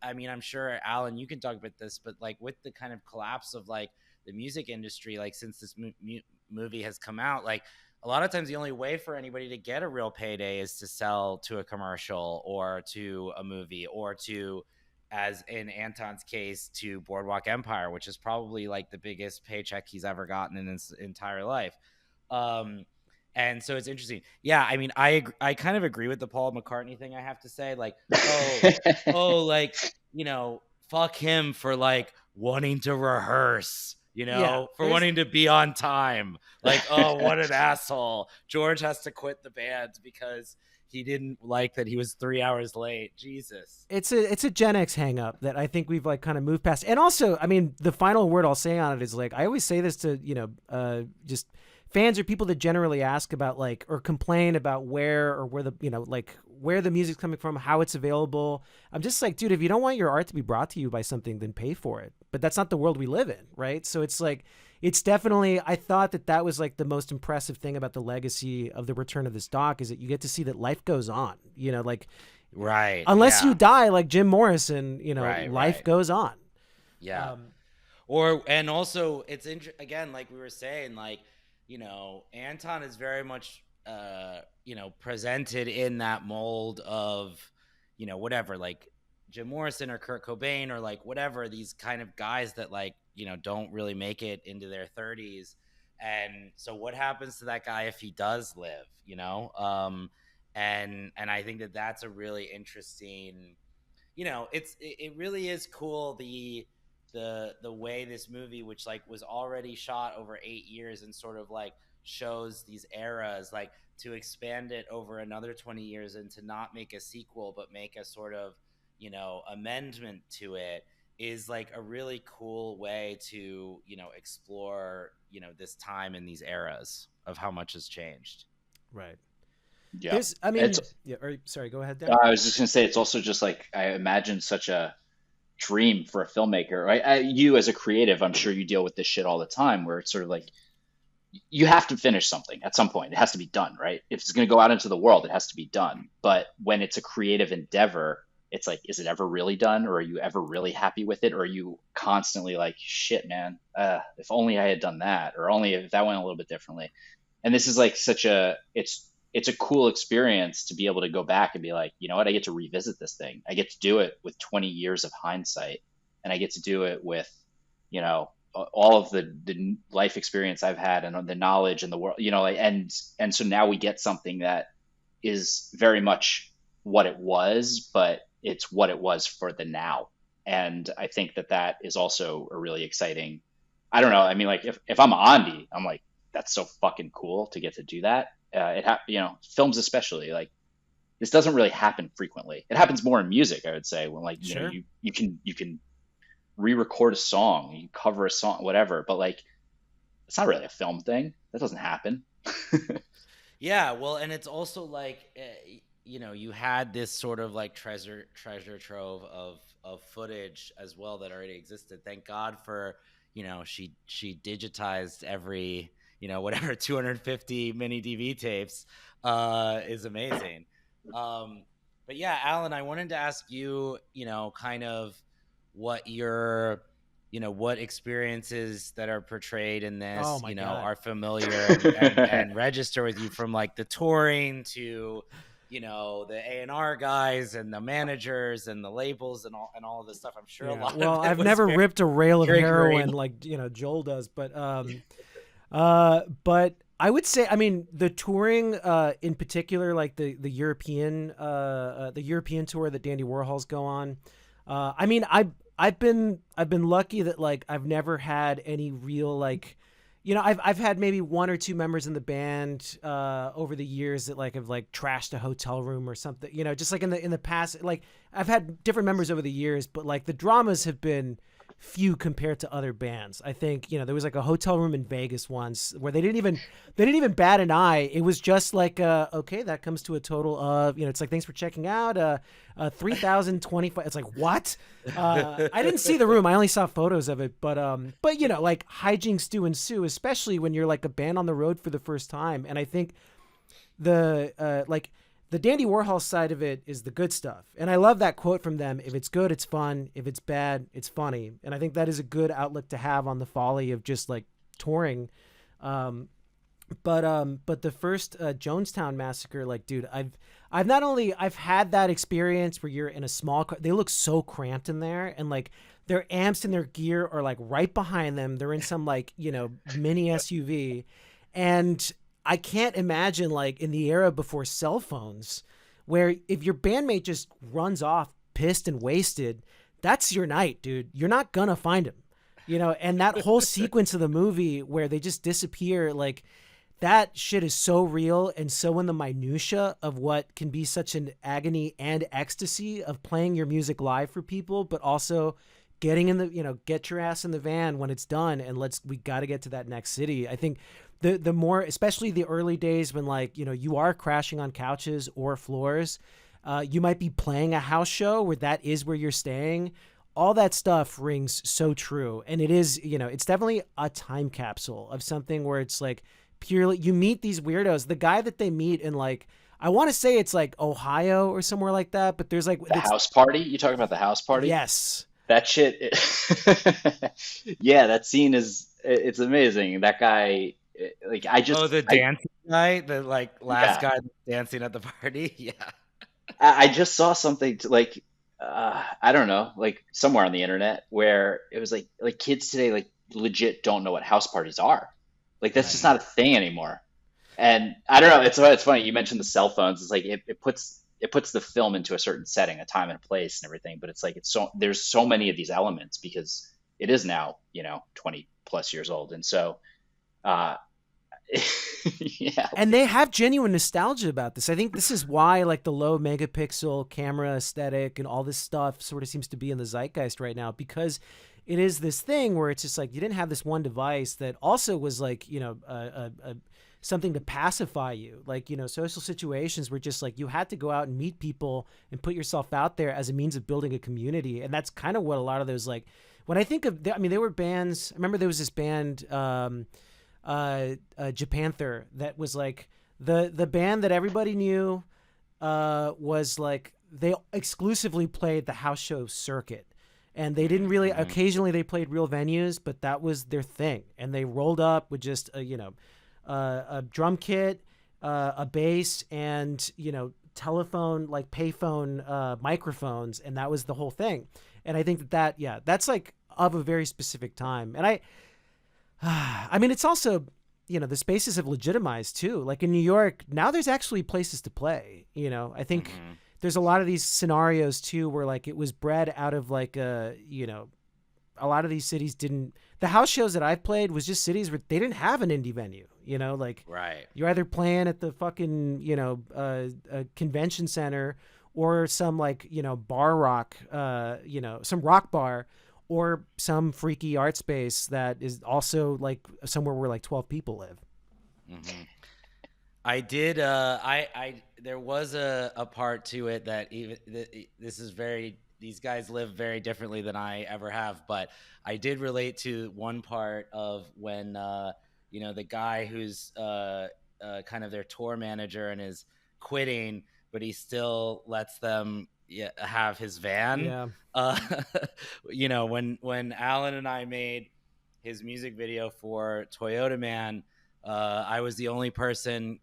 I mean, I'm sure Alan, you can talk about this, but like with the kind of collapse of like the music industry, like since this movie has come out, like a lot of times the only way for anybody to get a real payday is to sell to a commercial or to a movie or to, as in Anton's case, to Boardwalk Empire, which is probably like the biggest paycheck he's ever gotten in his entire life. Um, and so it's interesting. Yeah, I mean, I kind of agree with the Paul McCartney thing. I have to say, like, like fuck him for like wanting to rehearse, Yeah, for wanting to be on time. Like, oh, what an asshole. George has to quit the band because he didn't like that he was 3 hours late. Jesus. it's a Gen X hang up that I think we've like kind of moved past. And also, I mean, the final word I'll say on it is like I always say this to just fans or people that generally ask about like or complain about where the like where the music's coming from, how it's available. I'm just like, dude, if you don't want your art to be brought to you by something, then pay for it. But that's not the world we live in, right? So it's like it's definitely, I thought that was like the most impressive thing about the legacy of the return of this doc is that you get to see that life goes on, like Right. unless yeah. you die like Jim Morrison, Right, life right. goes on. Yeah. Um, And also it's again, like we were saying, like, Anton is very much, presented in that mold of, whatever, like Jim Morrison or Kurt Cobain or like whatever, these kind of guys that like, don't really make it into their 30s. And so what happens to that guy if he does live, and I think that that's a really interesting, it really is cool, the way this movie, which like was already shot over 8 years and sort of like shows these eras, like to expand it over another 20 years and to not make a sequel but make a sort of amendment to it, is like a really cool way to explore this time and these eras of how much has changed. right. Yeah. There's, I mean, yeah. Or, sorry, go ahead, Dan. I was just gonna say it's also just like I imagine such a dream for a filmmaker, right? You as a creative, I'm sure you deal with this shit all the time, where it's sort of like you have to finish something at some point. It has to be done, right? If it's going to go out into the world, it has to be done. But when it's a creative endeavor, it's like, is it ever really done? Or are you ever really happy with it? Or are you constantly like, shit, man, if only I had done that, or only if that went a little bit differently. And this is like it's a cool experience to be able to go back and be like, you know what, I get to revisit this thing. I get to do it with 20 years of hindsight, and I get to do it with, all of the life experience I've had and the knowledge in the world, and so now we get something that is very much what it was, but it's what it was for the now. And I think that is also a really exciting, I don't know. I mean, like if I'm Ondi, I'm like, that's so fucking cool to get to do that. Films especially, like this doesn't really happen frequently. It happens more in music, I would say, when like, Sure. you can re-record a song, you cover a song, whatever, but like it's not really a film thing. That doesn't happen. Yeah, well, and it's also like, you had this sort of like treasure trove of footage as well that already existed. Thank God for, she digitized every, whatever 250 mini DV tapes, is amazing. But yeah, Alan, I wanted to ask you, kind of what your, what experiences that are portrayed in Oh this, my God. are familiar and register with you, from like the touring to, the A&R guys and the managers and the labels and all of this stuff. I'm sure a Yeah. lot Well, of it I've was never very ripped a rail of heroin triggering. like, Joel does, but I would say, I mean, the touring, in particular, like the European tour that Dandy Warhols go on. I mean, I've been lucky that like I've never had any real like, I've had maybe one or two members in the band over the years that like have like trashed a hotel room or something. Just like in the past, like I've had different members over the years, but like the dramas have been few compared to other bands. I think, there was like a hotel room in Vegas once where they didn't even bat an eye. It was just like, okay, that comes to a total of, it's like, thanks for checking out, 3,025. It's like, what? I didn't see the room. I only saw photos of it, but like hijinks do ensue, especially when you're like a band on the road for the first time. And I think the Dandy Warhol side of it is the good stuff. And I love that quote from them. If it's good, it's fun. If it's bad, it's funny. And I think that is a good outlook to have on the folly of just like touring. But the first Jonestown Massacre, like, dude, I've had that experience where you're in a small car. They look so cramped in there, and like their amps and their gear are like right behind them. They're in some like, mini SUV. And I can't imagine like in the era before cell phones, where if your bandmate just runs off pissed and wasted, that's your night, dude. You're not gonna find him. And that whole sequence of the movie where they just disappear, like that shit is so real and so in the minutia of what can be such an agony and ecstasy of playing your music live for people, but also getting in the, get your ass in the van when it's done and we got to get to that next city. I think the more, especially the early days when like, you are crashing on couches or floors, you might be playing a house show where that is where you're staying. All that stuff rings so true. And it is, it's definitely a time capsule of something where it's like, purely you meet these weirdos. The guy that they meet in like, I want to say it's like Ohio or somewhere like that, but there's like The house party? You talking about the house party? yes. That shit, yeah, that scene it's amazing. That guy, like, Oh, the dancing guy, the like last yeah, guy dancing at the party. Yeah. I just saw something like, I don't know, like somewhere on the internet where it was like kids today, like legit don't know what house parties are. Like that's just Right. not a thing anymore. And I don't know. It's funny you mentioned the cell phones. It's like it puts the film into a certain setting, a time and a place, and everything. But it's like there's so many of these elements because it is now 20 plus years old, and so uh, yeah, And they have genuine nostalgia about this. I think this is why like the low megapixel camera aesthetic and all this stuff sort of seems to be in the zeitgeist right now, because it is this thing where it's just like you didn't have this one device that also was like, something to pacify you. Like, social situations where just like you had to go out and meet people and put yourself out there as a means of building a community. And that's kind of what a lot of those, like, when I think of, I mean, there were bands. I remember there was this band, Japanther, that was like the band that everybody knew, was like they exclusively played the house show circuit, and they didn't really, Mm-hmm. occasionally they played real venues, but that was their thing. And they rolled up with just a drum kit, a bass, and telephone, like payphone microphones, and that was the whole thing. And I think that yeah, that's like of a very specific time. And I mean, it's also, the spaces have legitimized too. Like in New York, now there's actually places to play. I think Mm-hmm. there's a lot of these scenarios too where like it was bred out of like a lot of these cities didn't. The house shows that I've played was just cities where they didn't have an indie venue. Like Right. you're either playing at the fucking convention center or some like bar rock, some rock bar, or some freaky art space that is also like somewhere where like 12 people live. Mm-hmm. I did. There was a part to it that even this is very. These guys live very differently than I ever have, but I did relate to one part of when the guy who's kind of their tour manager and is quitting. but he still lets them have his van. Yeah. When Alan and I made his music video for Toyota Man, I was the only person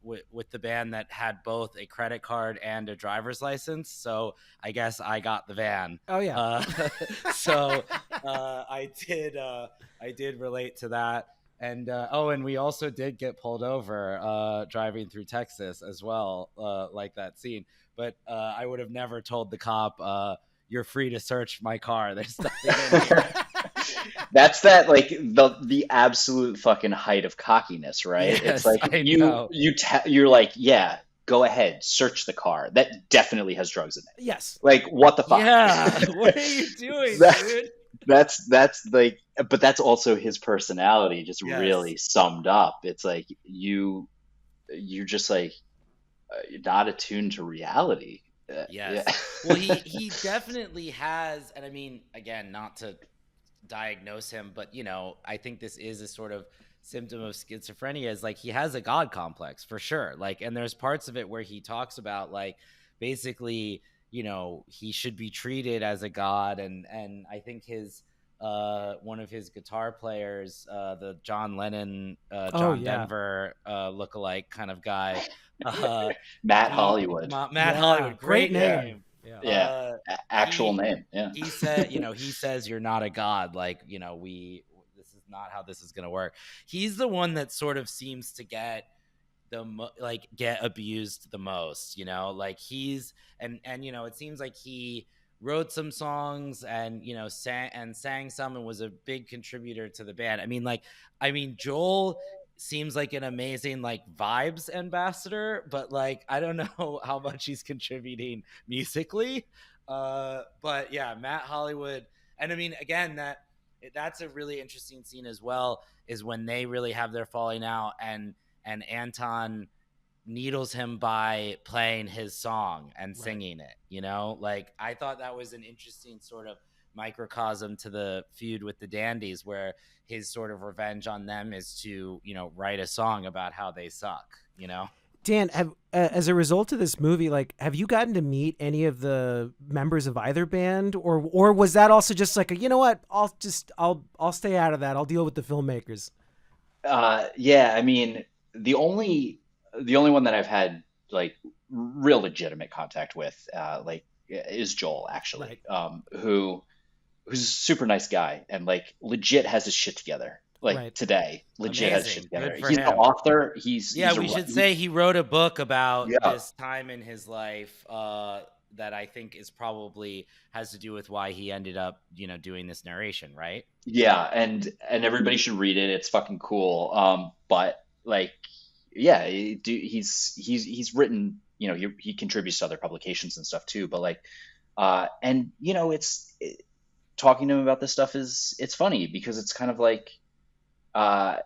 with the band that had both a credit card and a driver's license. So I guess I got the van. Oh yeah. So I did relate to that. And and we also did get pulled over driving through Texas as well, like that scene. But I would have never told the cop, "You're free to search my car. There's nothing in here." That's that, like, the absolute fucking height of cockiness, right? Yes, it's like you're like, yeah, go ahead, search the car. That definitely has drugs in it. Yes. Like, what the fuck? Yeah. What are you doing, dude? That's like, but that's also his personality, just really summed up. It's like you're just like not attuned to reality. Yes. Yeah. Well, he definitely has, and I mean, again, not to diagnose him, but I think this is a sort of symptom of schizophrenia, is like he has a God complex for sure. Like, and there's parts of it where he talks about, like, basically, he should be treated as a god, and I think his one of his guitar players, the John Lennon, Denver lookalike kind of guy, Matt Hollywood. Matt Hollywood, great name. Yeah, actual name. Yeah. He said, he says you're not a god. Like, this is not how this is going to work. He's the one that sort of seems to get get abused the most, like he's, and it seems like he wrote some songs and, sang some and was a big contributor to the band. I mean, Joel seems like an amazing, like, vibes ambassador, but, like, I don't know how much he's contributing musically. But yeah, Matt Hollywood. And I mean, again, that's a really interesting scene as well, is when they really have their falling out, and Anton needles him by playing his song and singing it, like, I thought that was an interesting sort of microcosm to the feud with the Dandies, where his sort of revenge on them is to, write a song about how they suck, Dan, as a result of this movie, like, have you gotten to meet any of the members of either band, or was that also just like I'll stay out of that. I'll deal with the filmmakers. Yeah, I mean, the only one that I've had, like, real legitimate contact with, like, is Joel, actually, who's a super nice guy and, like, legit has his shit together. Like, today, legit has his shit together. He's the author. We should say he wrote a book about this time in his life that I think is probably has to do with why he ended up, doing this narration, right? Yeah, and everybody should read it. It's fucking cool. But, like, yeah, he's written, he contributes to other publications and stuff too. But, like, and talking to him about this stuff it's funny, because it's kind of like, I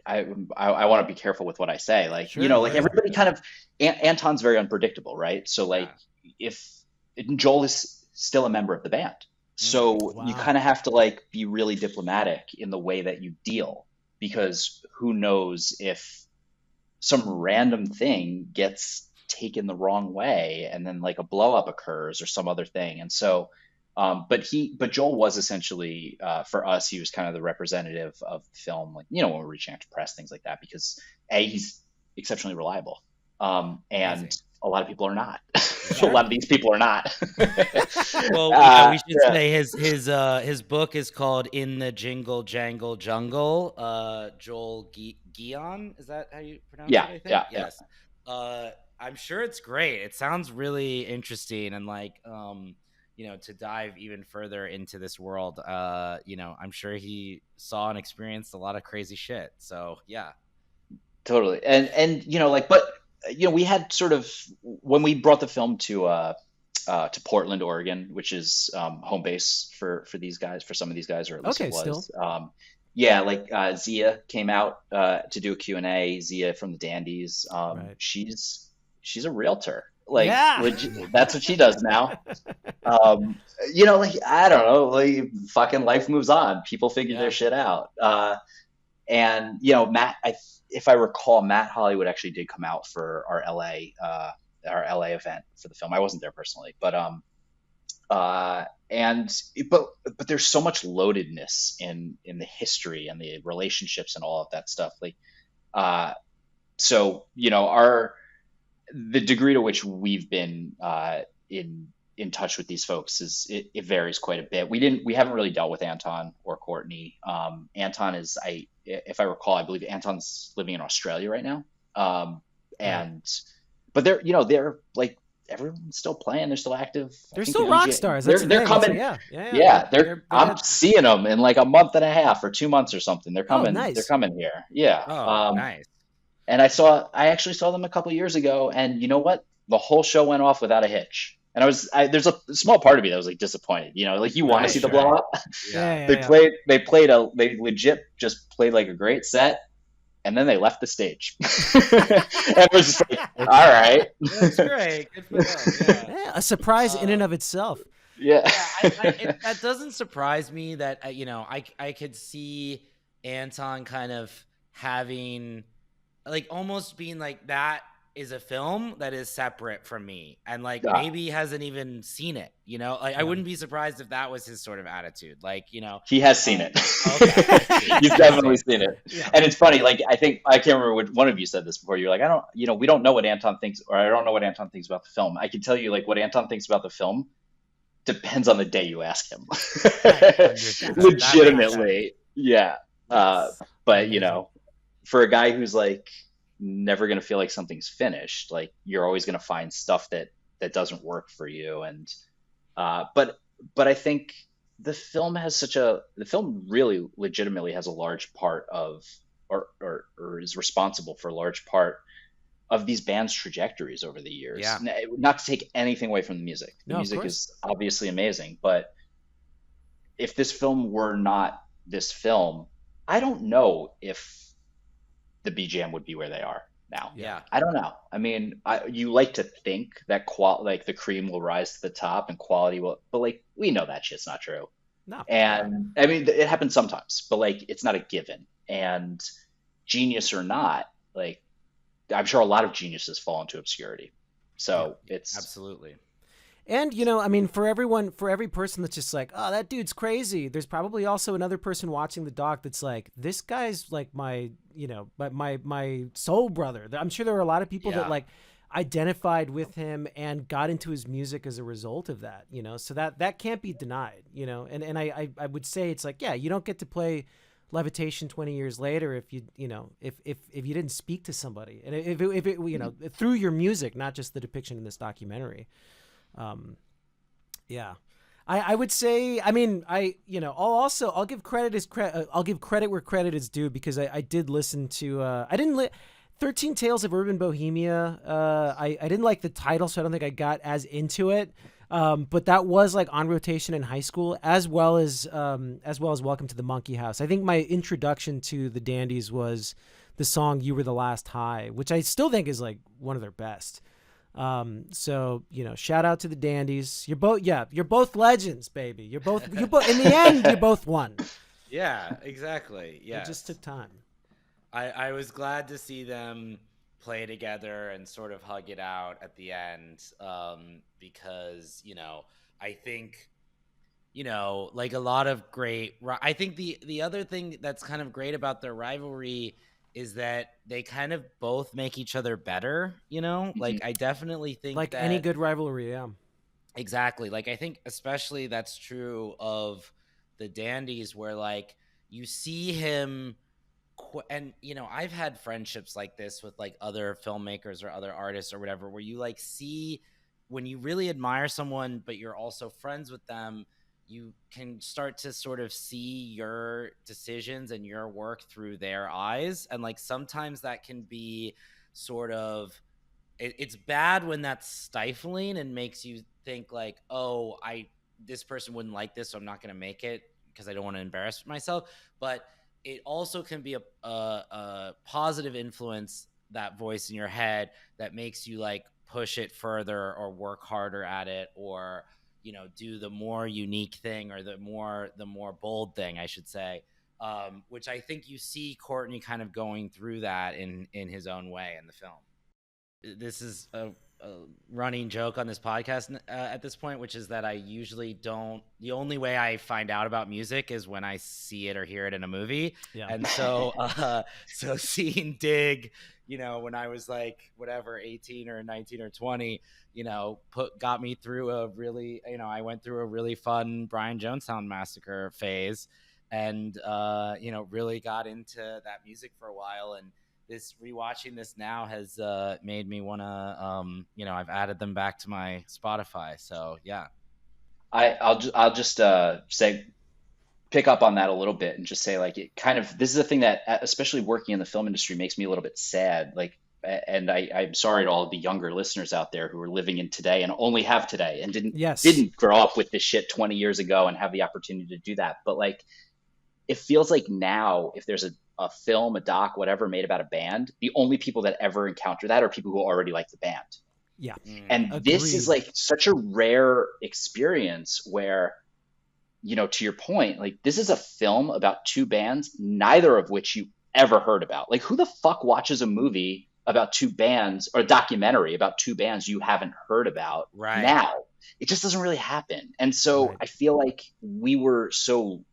want to be careful with what I say. Like, like, everybody kind of, Anton's very unpredictable, right? So, like, if Joel is still a member of the band, so you kind of have to, like, be really diplomatic in the way that you deal, because who knows if some random thing gets taken the wrong way and then, like, a blow up occurs or some other thing. And so, but Joel was essentially, for us, he was kind of the representative of the film, like, when we're reaching out to press, things like that, because he's exceptionally reliable. And a lot of people are not. A lot of these people are not. Well, we should say his book is called In the Jingle Jangle Jungle. Joel Guion, is that how you pronounce it? I think? Yeah. Yes. I'm sure it's great. It sounds really interesting, and, like, to dive even further into this world, I'm sure he saw and experienced a lot of crazy shit. So yeah, totally. And like, but we had sort of, when we brought the film to Portland, Oregon, which is home base for these guys, for some of these guys, or at least it was. Still. Like, Zia came out to do a Q&A. Zia from the Dandies. She's a realtor. Like, legit, that's what she does now. Like, I don't know, like, fucking life moves on. People figure their shit out. And Matt, if I recall, Matt Hollywood actually did come out for our LA event for the film. I wasn't there personally, but and but there's so much loadedness in the history and the relationships and all of that stuff. Like, so our the degree to which we've been in touch with these folks it varies quite a bit. We haven't really dealt with Anton or Courtney. Anton is, if I recall, I believe Anton's living in Australia right now. And but they're like, everyone's still playing. They're still active. They're still rock stars. They're coming. I'm seeing them in like a month and a half or 2 months or something. They're coming. Nice. They're coming here. Yeah. Nice. And I actually saw them a couple years ago, and you know what? The whole show went off without a hitch. And there's a small part of me that was like disappointed. Like, you want to see the blow up. Yeah. They legit just played like a great set, and then they left the stage. And it was just like, all right. That's great. Good for them. Yeah, a surprise in and of itself. Yeah. That doesn't surprise me that, I could see Anton kind of having, like, almost being like, that is a film that is separate from me, and like maybe hasn't even seen it. Like, I wouldn't be surprised if that was his sort of attitude. Like, he has seen it. Okay. He's definitely seen it. Yeah. And it's funny. Like, I can't remember what one of you said this before. You're like, we don't know what Anton thinks, or I don't know what Anton thinks about the film. I can tell you, like, what Anton thinks about the film depends on the day you ask him. Legitimately, yeah. But for a guy who's like never going to feel like something's finished, like, you're always going to find stuff that doesn't work for you. And but I think the film really legitimately has a large part of, or is responsible for a large part of these bands' trajectories over the years. Yeah. Not to take anything away from the music. The music is obviously amazing, but if this film were not this film, I don't know if the BGM would be where they are now. Yeah. I don't know. I mean, you like to think that like the cream will rise to the top and quality will, but like, we know that shit's not true. No. And I mean, it happens sometimes, but like, it's not a given. And genius or not, like, I'm sure a lot of geniuses fall into obscurity. So it's absolutely. And, I mean, for every person that's just like, oh, that dude's crazy, there's probably also another person watching the doc that's like, this guy's like my soul brother. I'm sure there are a lot of people that like identified with him and got into his music as a result of that, so that can't be denied, and I would say it's like, yeah, you don't get to play Levitation 20 years later if you didn't speak to somebody, and if it through your music, not just the depiction in this documentary. I would say, I mean, I'll give credit where credit is due, because I did listen to, 13 Tales of Urban Bohemia. I didn't like the title, so I don't think I got as into it. But that was like on rotation in high school, as well as Welcome to the Monkey House. I think my introduction to the Dandies was the song "You Were the Last High," which I still think is like one of their best. So, shout out to the Dandies. You're both legends, baby. You both, in the end, you both won. Yeah, exactly. Yeah. It just took time. I was glad to see them play together and sort of hug it out at the end. Because, I think, like a lot of I think the other thing that's kind of great about their rivalry is that they kind of both make each other better, like, I definitely think like that, any good rivalry. Yeah, exactly. Like, I think especially that's true of the Dandies, where like you see him and I've had friendships like this with like other filmmakers or other artists or whatever, where you like see when you really admire someone, but you're also friends with them, you can start to sort of see your decisions and your work through their eyes. And like, sometimes that can be sort of, it's bad when that's stifling and makes you think like, oh, this person wouldn't like this, so I'm not going to make it because I don't want to embarrass myself. But it also can be a positive influence, that voice in your head that makes you like push it further or work harder at it, or do the more unique thing, or the more bold thing, I should say. which I think you see Courtney kind of going through that in his own way in the film. This is a running joke on this podcast at this point, which is that I usually don't. The only way I find out about music is when I see it or hear it in a movie. Yeah. And so, so seeing Dig, when I was like whatever 18 or 19 or 20, got me through a really, I went through a really fun Brian Jonestown Massacre phase, and really got into that music for a while. And this rewatching this now has made me want to, I've added them back to my Spotify. So yeah, I'll just say, pick up on that a little bit and just say, like, it kind of, this is a thing that, especially working in the film industry, makes me a little bit sad. Like, and I'm sorry to all of the younger listeners out there who are living in today and only have today and didn't grow up with this shit 20 years ago and have the opportunity to do that. But like, it feels like now, if there's a film, a doc, whatever made about a band, the only people that ever encounter that are people who already like the band. Yeah. And Agreed. This is like such a rare experience where, to your point, like, this is a film about two bands, neither of which you ever heard about. Like, who the fuck watches a movie about two bands, or a documentary about two bands you haven't heard about now? It just doesn't really happen. And so I feel like we were so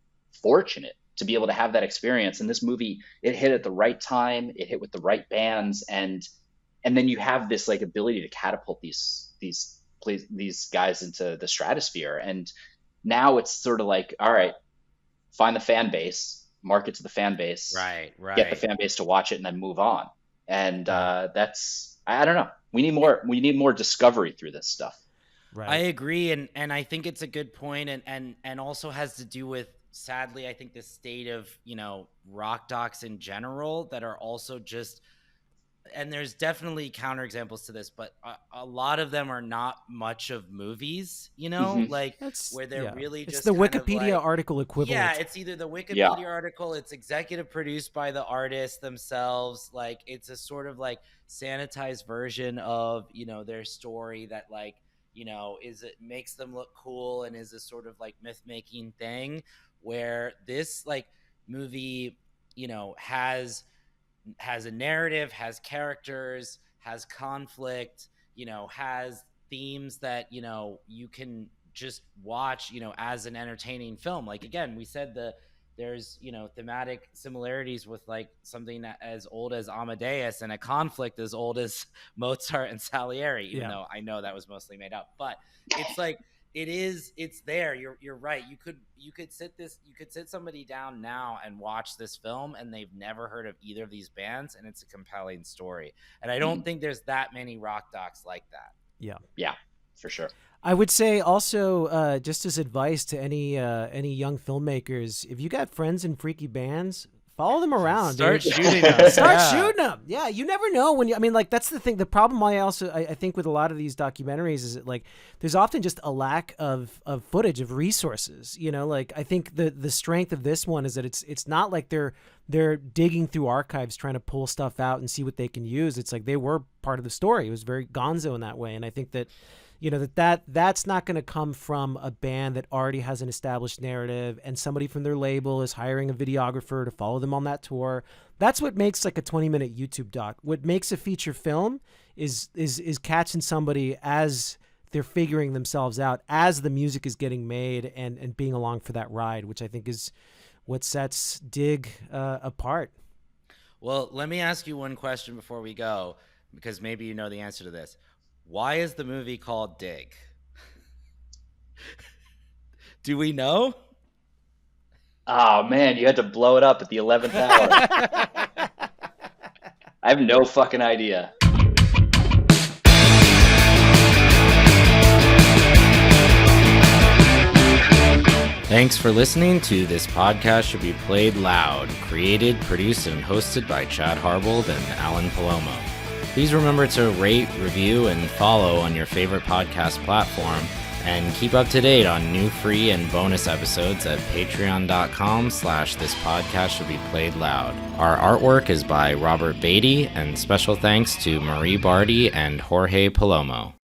fortunate to be able to have that experience. And this movie, it hit at the right time, it hit with the right bands, and then you have this like ability to catapult these guys into the stratosphere. And now it's sort of like, all right, find the fan base, market to the fan base, get the fan base to watch it, and then move on. And that's, I don't know. We need more discovery through this stuff. Right. I agree, and I think it's a good point, and also has to do with, sadly, I think the state of, rock docs in general that are also just, and there's definitely counterexamples to this, but a lot of them are not much of movies, like where they're really it's just the Wikipedia article equivalent. Yeah, it's either the Wikipedia article, it's executive produced by the artists themselves. Like, it's a sort of like sanitized version of, their story that, like, it makes them look cool and is a sort of like myth-making thing, where this like movie, has a narrative, has characters, has conflict, has themes that, you can just watch, as an entertaining film. Like, again, we said there's, thematic similarities with like something as old as Amadeus and a conflict as old as Mozart and Salieri, even though I know that was mostly made up. But it's like, it's there. You're right. You could sit somebody down now and watch this film and they've never heard of either of these bands, and it's a compelling story. And I don't think there's that many rock docs like that. Yeah, for sure. I would say also, just as advice to any young filmmakers, if you got friends in freaky bands, follow them around. Start shooting them. Shooting them. Yeah, you never know when you. I mean, like, that's the thing. The problem I think with a lot of these documentaries is that, like, there's often just a lack of footage, of resources. Like, I think the strength of this one is that it's not like they're digging through archives trying to pull stuff out and see what they can use. It's like they were part of the story. It was very gonzo in that way, and I think that. That's not going to come from a band that already has an established narrative and somebody from their label is hiring a videographer to follow them on that tour. That's what makes like a 20-minute YouTube doc. What makes a feature film is catching somebody as they're figuring themselves out, as the music is getting made, and being along for that ride, which I think is what sets Dig apart. Well, let me ask you one question before we go, because maybe you know the answer to this. Why is the movie called Dig? Do we know? Oh, man, you had to blow it up at the 11th hour. I have no fucking idea. Thanks for listening to This Podcast Should Be Played Loud, created, produced, and hosted by Chad Harbold and Alan Palomo. Please remember to rate, review, and follow on your favorite podcast platform, and keep up to date on new free and bonus episodes at patreon.com/thispodcastshouldbeplayedloud. Our artwork is by Robert Beatty, and special thanks to Marie Barty and Jorge Palomo.